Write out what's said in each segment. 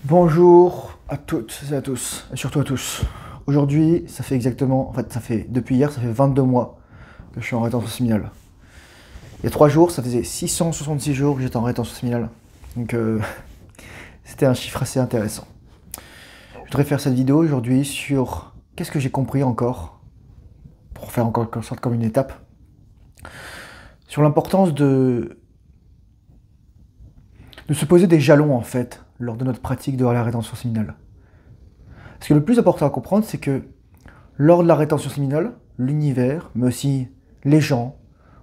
Bonjour à toutes et à tous, et surtout à tous. Aujourd'hui, ça fait exactement, depuis hier, ça fait 22 mois que je suis en rétention séminale. Il y a 3 jours, ça faisait 666 jours que j'étais en rétention séminale. Donc, c'était un chiffre assez intéressant. Je voudrais faire cette vidéo aujourd'hui sur qu'est-ce que j'ai compris encore, pour faire encore en sorte comme une étape, sur l'importance de se poser des jalons, en fait, lors de notre pratique de la rétention séminale. Parce que le plus important à comprendre, c'est que lors de la rétention séminale, l'univers, mais aussi les gens,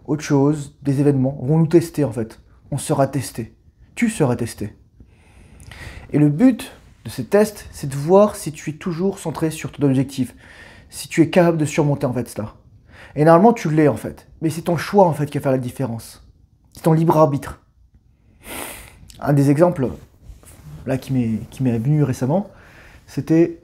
autre chose, des événements, vont nous tester en fait. On sera testé. Tu seras testé. Et le but de ces tests, c'est de voir si tu es toujours centré sur ton objectif. Si tu es capable de surmonter en fait cela. Et normalement, tu l'es en fait. Mais c'est ton choix en fait qui va faire la différence. C'est ton libre arbitre. Un des exemples là qui m'est venu récemment, c'était: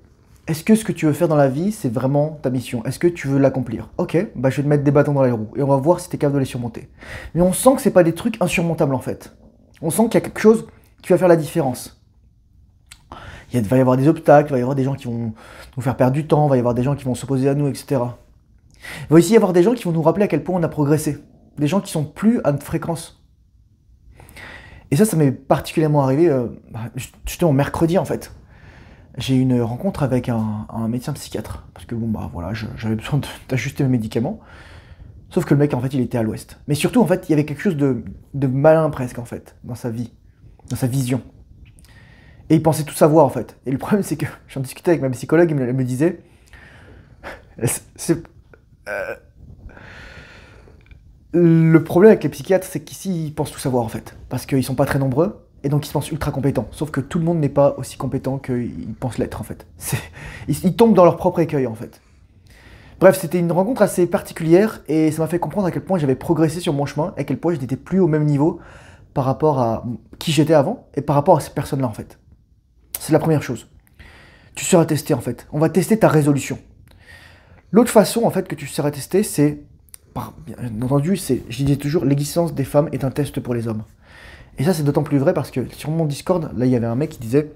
est-ce que ce que tu veux faire dans la vie, c'est vraiment ta mission? Est-ce que tu veux l'accomplir? Ok, bah je vais te mettre des bâtons dans les roues et on va voir si tu es capable de les surmonter. Mais on sent que c'est pas des trucs insurmontables en fait. On sent qu'il y a quelque chose qui va faire la différence. Il va y avoir des obstacles, il va y avoir des gens qui vont nous faire perdre du temps, il va y avoir des gens qui vont s'opposer à nous, etc. Il va aussi y avoir des gens qui vont nous rappeler à quel point on a progressé. Des gens qui sont plus à notre fréquence. Et ça m'est particulièrement arrivé justement mercredi en fait. J'ai eu une rencontre avec un médecin psychiatre. Parce que bon bah voilà, j'avais besoin d'ajuster mes médicaments. Sauf que le mec en fait il était à l'ouest. Mais surtout en fait il y avait quelque chose de malin presque en fait, dans sa vie, dans sa vision. Et il pensait tout savoir en fait. Et le problème c'est que j'en discutais avec ma psychologue, elle me disait, c'est, le problème avec les psychiatres, c'est qu'ici, ils pensent tout savoir en fait. Parce qu'ils sont pas très nombreux, et donc ils se pensent ultra compétents. Sauf que tout le monde n'est pas aussi compétent qu'ils pensent l'être en fait. Ils tombent dans leur propre écueil en fait. Bref, c'était une rencontre assez particulière, et ça m'a fait comprendre à quel point j'avais progressé sur mon chemin, et à quel point je n'étais plus au même niveau par rapport à qui j'étais avant, et par rapport à ces personnes-là en fait. C'est la première chose. Tu seras testé en fait. On va tester ta résolution. L'autre façon en fait que tu seras testé, c'est, bien entendu, je disais toujours, l'existence des femmes est un test pour les hommes. Et ça, c'est d'autant plus vrai parce que sur mon Discord, là, il y avait un mec qui disait: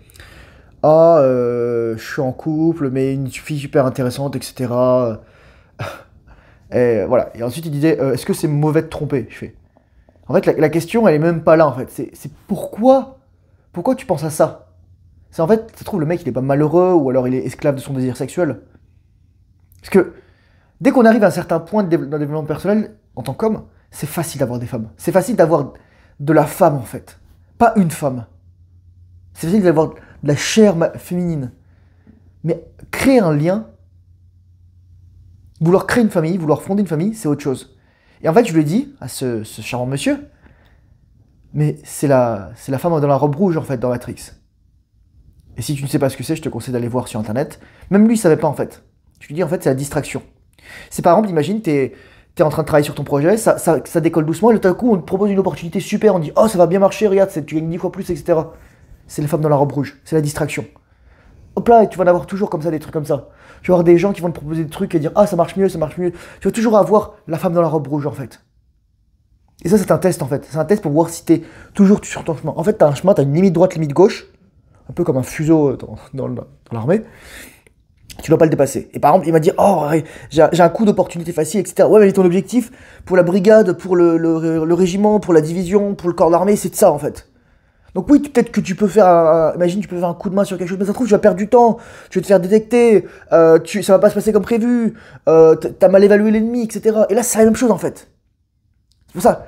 ah, je suis en couple, mais une fille super intéressante, etc. Et voilà. Et ensuite, il disait: est-ce que c'est mauvais de tromper? Je fais: en fait, la question, elle est même pas là, en fait. C'est pourquoi tu penses à ça? C'est en fait, ça se trouve, le mec, il est pas malheureux, ou alors il est esclave de son désir sexuel. Parce que dès qu'on arrive à un certain point de développement personnel, en tant qu'homme, c'est facile d'avoir des femmes. C'est facile d'avoir de la femme, en fait. Pas une femme. C'est facile d'avoir de la chair féminine. Mais créer un lien, vouloir créer une famille, vouloir fonder une famille, c'est autre chose. Et en fait, je lui ai dit à ce charmant monsieur: mais c'est la femme dans la robe rouge, en fait, dans Matrix. Et si tu ne sais pas ce que c'est, je te conseille d'aller voir sur internet. Même lui, il savait pas, en fait. Je lui dis, en fait, c'est la distraction. C'est par exemple, imagine, t'es en train de travailler sur ton projet, ça décolle doucement, et là, tout à coup, on te propose une opportunité super, on dit: oh, ça va bien marcher, regarde, tu gagnes 10 fois plus, etc. C'est les femmes dans la robe rouge, c'est la distraction. Hop là, et tu vas en avoir toujours comme ça, des trucs comme ça. Tu vas avoir des gens qui vont te proposer des trucs et dire: ah, ça marche mieux, ça marche mieux. Tu vas toujours avoir la femme dans la robe rouge, en fait. Et ça, c'est un test, en fait. C'est un test pour voir si t'es toujours sur ton chemin. En fait, t'as un chemin, t'as une limite droite, limite gauche, un peu comme un fuseau dans l'armée. Tu dois pas le dépasser. Et par exemple, il m'a dit: oh, j'ai un coup d'opportunité facile, etc. Ouais, mais ton objectif pour la brigade, pour le régiment, pour la division, pour le corps d'armée, c'est de ça, en fait. Donc oui, peut-être que tu peux faire imagine, tu peux faire un coup de main sur quelque chose, mais ça se trouve, tu vas perdre du temps, tu vas te faire détecter, ça va pas se passer comme prévu, t'as mal évalué l'ennemi, etc. Et là, c'est la même chose, en fait. C'est pour ça,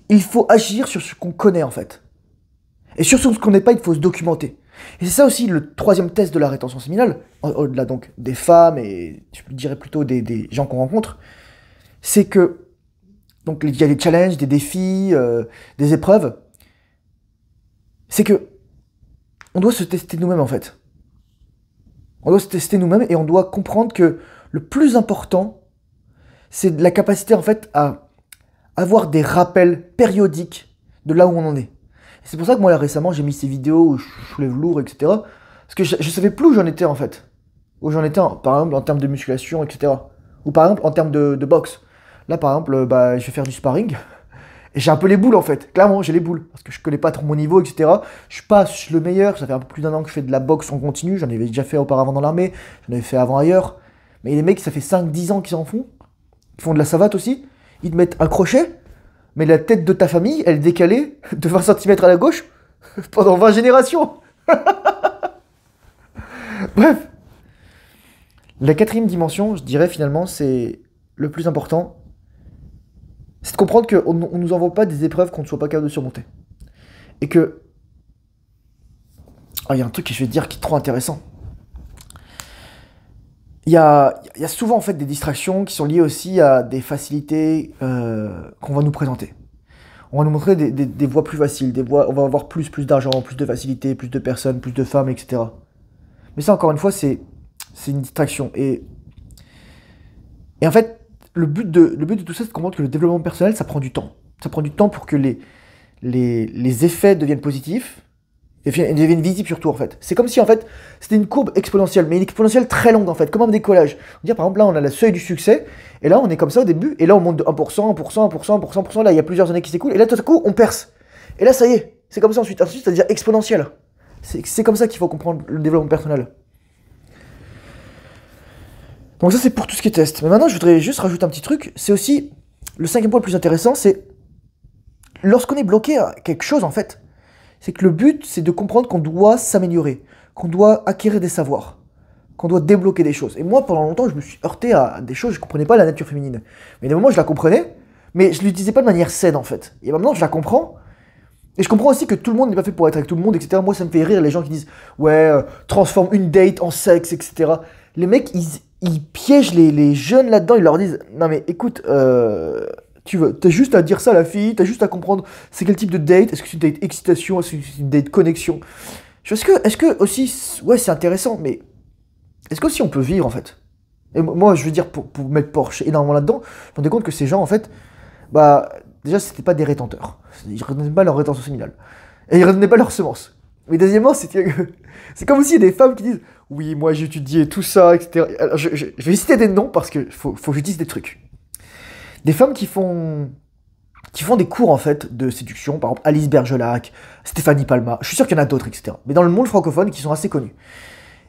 il faut agir sur ce qu'on connaît, en fait. Et sur ce qu'on connaît pas, il faut se documenter. Et c'est ça aussi le troisième test de la rétention séminale, au-delà donc des femmes et je dirais plutôt des gens qu'on rencontre, c'est que donc il y a des challenges, des défis, des épreuves. C'est que on doit se tester nous-mêmes en fait. On doit se tester nous-mêmes et on doit comprendre que le plus important, c'est la capacité en fait à avoir des rappels périodiques de là où on en est. C'est pour ça que moi là récemment j'ai mis ces vidéos où je soulève lourd, etc. Parce que je savais plus où j'en étais en fait. Où j'en étais, par exemple en termes de musculation, etc. Ou par exemple en termes de boxe. Là par exemple, je vais faire du sparring. Et j'ai un peu les boules en fait, clairement j'ai les boules, parce que je connais pas trop mon niveau, etc. Je suis pas le meilleur, ça fait un peu plus d'un an que je fais de la boxe en continu, j'en avais déjà fait auparavant dans l'armée, j'en avais fait avant ailleurs. Mais les mecs, ça fait 5-10 ans qu'ils en font, ils font de la savate aussi, ils te mettent un crochet, mais la tête de ta famille, elle est décalée de 20 centimètres à la gauche pendant 20 générations. Bref, la quatrième dimension, je dirais finalement, c'est le plus important, c'est de comprendre qu'on ne nous envoie pas des épreuves qu'on ne soit pas capable de surmonter. Et que... Ah, il y a un truc que je vais te dire qui est trop intéressant. Il y a souvent en fait des distractions qui sont liées aussi à des facilités qu'on va nous présenter. On va nous montrer des voies plus faciles, des voies, on va avoir plus d'argent, plus de facilité, plus de personnes, plus de femmes, etc. Mais ça, encore une fois, c'est une distraction. Et en fait, le but de tout ça, c'est de comprendre que le développement personnel, ça prend du temps. Ça prend du temps pour que les effets deviennent positifs et deviennent visibles surtout, en fait. C'est comme si, en fait, c'était une courbe exponentielle, mais une exponentielle très longue, en fait, comme un décollage. On dit, par exemple, là, on a le seuil du succès, et là, on est comme ça au début, et là, on monte de 1%, 1%, 1%, 1%, 1%, là, il y a plusieurs années qui s'écoulent, et là, tout à coup, on perce. Et là, ça y est, c'est comme ça ensuite. Ensuite, ça devient exponentiel. C'est comme ça qu'il faut comprendre le développement personnel. Donc ça, c'est pour tout ce qui est test. Mais maintenant, je voudrais juste rajouter un petit truc. C'est aussi, le cinquième point le plus intéressant, c'est lorsqu'on est bloqué à quelque chose, en fait, c'est que le but, c'est de comprendre qu'on doit s'améliorer, qu'on doit acquérir des savoirs, qu'on doit débloquer des choses. Et moi, pendant longtemps, je me suis heurté à des choses, je comprenais pas la nature féminine. Mais des moments, je la comprenais, mais je l'utilisais pas de manière saine, en fait. Et maintenant, je la comprends. Et je comprends aussi que tout le monde n'est pas fait pour être avec tout le monde, etc. Moi, ça me fait rire les gens qui disent ouais, transforme une date en sexe, etc. Les mecs, ils piègent les jeunes là-dedans, ils leur disent non mais écoute, t'as juste à dire ça à la fille, t'as juste à comprendre c'est quel type de date, est-ce que c'est une date excitation, est-ce que c'est une date connexion. Est-ce que aussi, ouais, c'est intéressant, mais est-ce qu'aussi on peut vivre en fait? Et moi, je veux dire, pour mettre Porsche énormément là-dedans, je me rendais compte que ces gens en fait, bah, déjà, c'était pas des rétenteurs. Ils redonnaient pas leur rétention séminale. Et ils redonnaient pas leur semence. Mais deuxièmement, c'est comme aussi des femmes qui disent oui, moi j'ai étudié tout ça, etc. Alors, je vais citer des noms parce que faut que j'utilise des trucs. Des femmes qui font des cours en fait de séduction, par exemple Alice Bergelac, Stéphanie Palma, je suis sûr qu'il y en a d'autres, etc. Mais dans le monde francophone qui sont assez connus.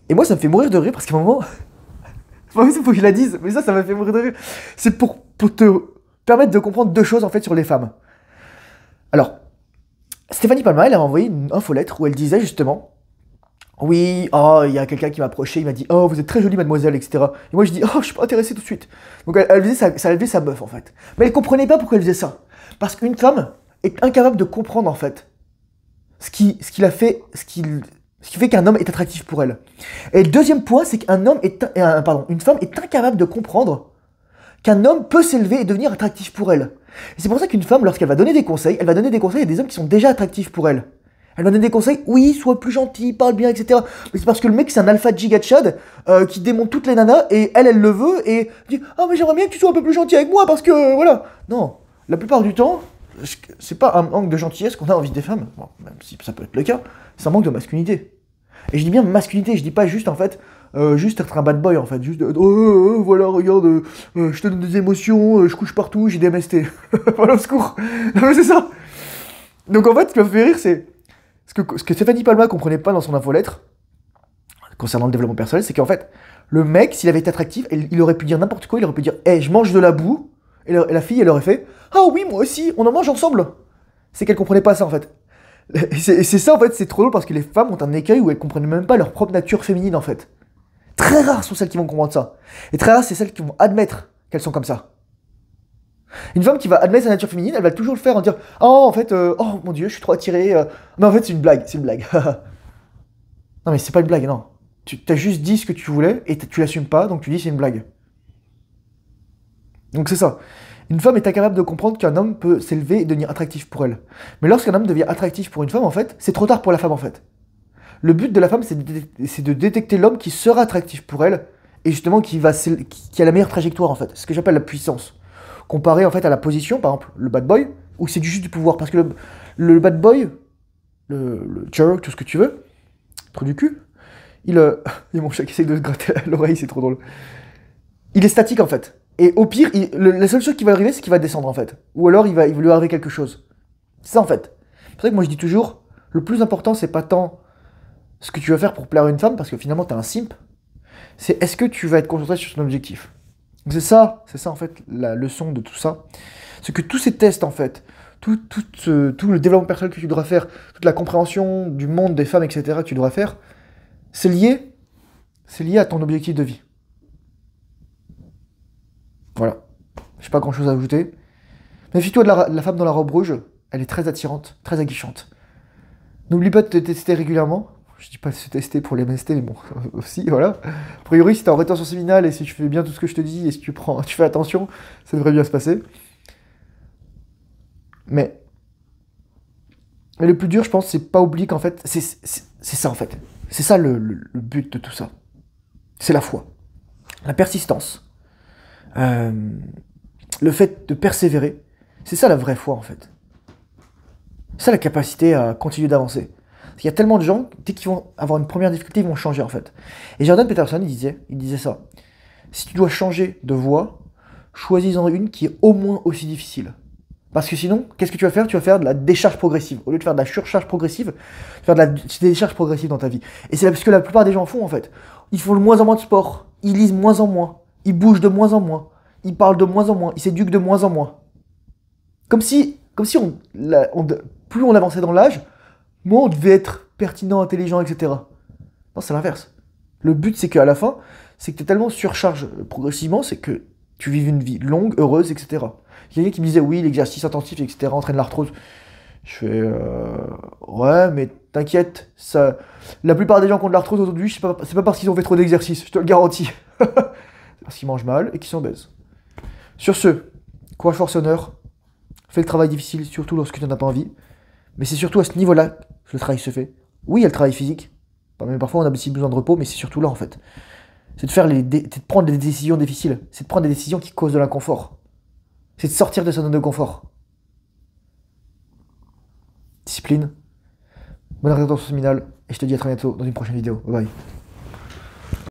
Et moi ça me fait mourir de rire parce qu'à un moment, il faut que je la dise, mais ça m'a fait mourir de rire. C'est pour te permettre de comprendre deux choses en fait sur les femmes. Alors, Stéphanie Palma, elle avait envoyé une infolettre où elle disait justement oui, oh, il y a quelqu'un qui m'a approché, il m'a dit oh, vous êtes très jolie, mademoiselle, etc. Et moi je dis oh, je suis pas intéressé tout de suite. Donc elle faisait ça élevait sa meuf en fait. Mais elle comprenait pas pourquoi elle faisait ça. Parce qu'une femme est incapable de comprendre en fait ce qu'il a fait, ce qui fait qu'un homme est attractif pour elle. Et le deuxième point, c'est une femme est incapable de comprendre qu'un homme peut s'élever et devenir attractif pour elle. Et c'est pour ça qu'une femme, lorsqu'elle va donner des conseils, elle va donner des conseils à des hommes qui sont déjà attractifs pour elle. Elle va donner des conseils, oui, sois plus gentil, parle bien, etc. Mais c'est parce que le mec, c'est un alpha giga chad qui démonte toutes les nanas et elle le veut et dit ah, mais j'aimerais bien que tu sois un peu plus gentil avec moi parce que voilà. Non, la plupart du temps, c'est pas un manque de gentillesse qu'on a envie des femmes, bon, même si ça peut être le cas, c'est un manque de masculinité. Et je dis bien masculinité, je dis pas juste en fait, juste être un bad boy en fait, juste voilà, regarde, je te donne des émotions, je couche partout, j'ai des MST. Voilà, au secours. Non mais c'est ça. Donc en fait, ce qui m'a fait rire, c'est ce que Stéphanie Palma comprenait pas dans son infolettre, concernant le développement personnel, c'est qu'en fait, le mec, s'il avait été attractif, il aurait pu dire n'importe quoi, il aurait pu dire hey, je mange de la boue, et la fille, elle aurait fait ah oui, moi aussi, on en mange ensemble. C'est qu'elle comprenait pas ça en fait. Et c'est ça en fait, c'est trop drôle parce que les femmes ont un écueil où elles comprennent même pas leur propre nature féminine en fait. Très rares sont celles qui vont comprendre ça. Et très rares, c'est celles qui vont admettre qu'elles sont comme ça. Une femme qui va admettre sa nature féminine, elle va toujours le faire en dire oh en fait, oh mon dieu, je suis trop attirée. Mais en fait, c'est une blague, c'est une blague. Non mais c'est pas une blague, non. Tu t'as juste dit ce que tu voulais et tu l'assumes pas, donc tu dis c'est une blague. Donc c'est ça. Une femme est incapable de comprendre qu'un homme peut s'élever et devenir attractif pour elle. Mais lorsqu'un homme devient attractif pour une femme, en fait, c'est trop tard pour la femme, en fait. Le but de la femme, c'est de détecter l'homme qui sera attractif pour elle, et justement qui a la meilleure trajectoire, en fait. C'est ce que j'appelle la puissance. Comparé, en fait, à la position, par exemple, le bad boy, où c'est juste du pouvoir. Parce que le bad boy, le jerk, tout ce que tu veux, trou du cul, il y a mon chat qui essaie de se gratter à l'oreille, c'est trop drôle. Il est statique, en fait. Et au pire, la seule chose qui va arriver, c'est qu'il va descendre en fait. Ou alors il va lui arriver quelque chose. C'est ça en fait. C'est pour ça que moi je dis toujours, le plus important c'est pas tant ce que tu vas faire pour plaire à une femme, parce que finalement t'es un simp, c'est est-ce que tu vas être concentré sur ton objectif. Donc c'est ça en fait la leçon de tout ça. C'est que tous ces tests en fait, tout le développement personnel que tu devras faire, toute la compréhension du monde des femmes, etc. que tu devras faire, c'est lié à ton objectif de vie. Voilà. J'ai pas grand chose à ajouter. Méfie-toi de la femme dans la robe rouge, elle est très attirante, très aguichante. N'oublie pas de te tester régulièrement. Je dis pas de se tester pour les MST, mais bon, aussi, voilà. A priori, si t'es en rétention séminale et si tu fais bien tout ce que je te dis et si tu fais attention, ça devrait bien se passer. Mais le plus dur, je pense, c'est pas oublier qu'en fait, c'est ça en fait. C'est ça le but de tout ça. C'est la foi, la persistance, le fait de persévérer. C'est ça la vraie foi en fait. C'est ça la capacité à continuer d'avancer. Il y a tellement de gens, dès qu'ils vont avoir une première difficulté, ils vont changer en fait. Et Jordan Peterson, il disait ça. Si tu dois changer de voie, choisis-en une qui est au moins aussi difficile. Parce que sinon, qu'est-ce que tu vas faire? Tu vas faire de la décharge progressive. Au lieu de faire de la surcharge progressive, tu vas faire de la décharge progressive dans ta vie. Et c'est ce que la plupart des gens font en fait. Ils font de moins en moins de sport, ils lisent moins en moins, ils bougent de moins en moins, ils parlent de moins en moins, ils s'éduquent de moins en moins. Comme si plus on avançait dans l'âge, moins on devait être pertinent, intelligent, etc. Non, c'est l'inverse. Le but, c'est qu'à la fin, c'est que tu es tellement surcharge progressivement, c'est que tu vives une vie longue, heureuse, etc. Il y a quelqu'un qui me disait, oui, l'exercice intensif, etc., entraîne l'arthrose. Je fais, ouais, mais t'inquiète, ça... la plupart des gens qui ont de l'arthrose aujourd'hui, c'est pas parce qu'ils ont fait trop d'exercice, je te le garantis. C'est parce qu'ils mangent mal et qu'ils sont obèses. Sur ce, courage, force, honneur. Fais le travail difficile, surtout lorsque tu n'en as pas envie. Mais c'est surtout à ce niveau-là que le travail se fait. Oui, il y a le travail physique. Mais parfois, on a aussi besoin de repos, mais c'est surtout là, en fait. C'est de prendre des décisions difficiles. C'est de prendre des décisions qui causent de l'inconfort. C'est de sortir de sa zone de confort. Discipline. Bonne rétention séminale. Et je te dis à très bientôt dans une prochaine vidéo. Bye bye.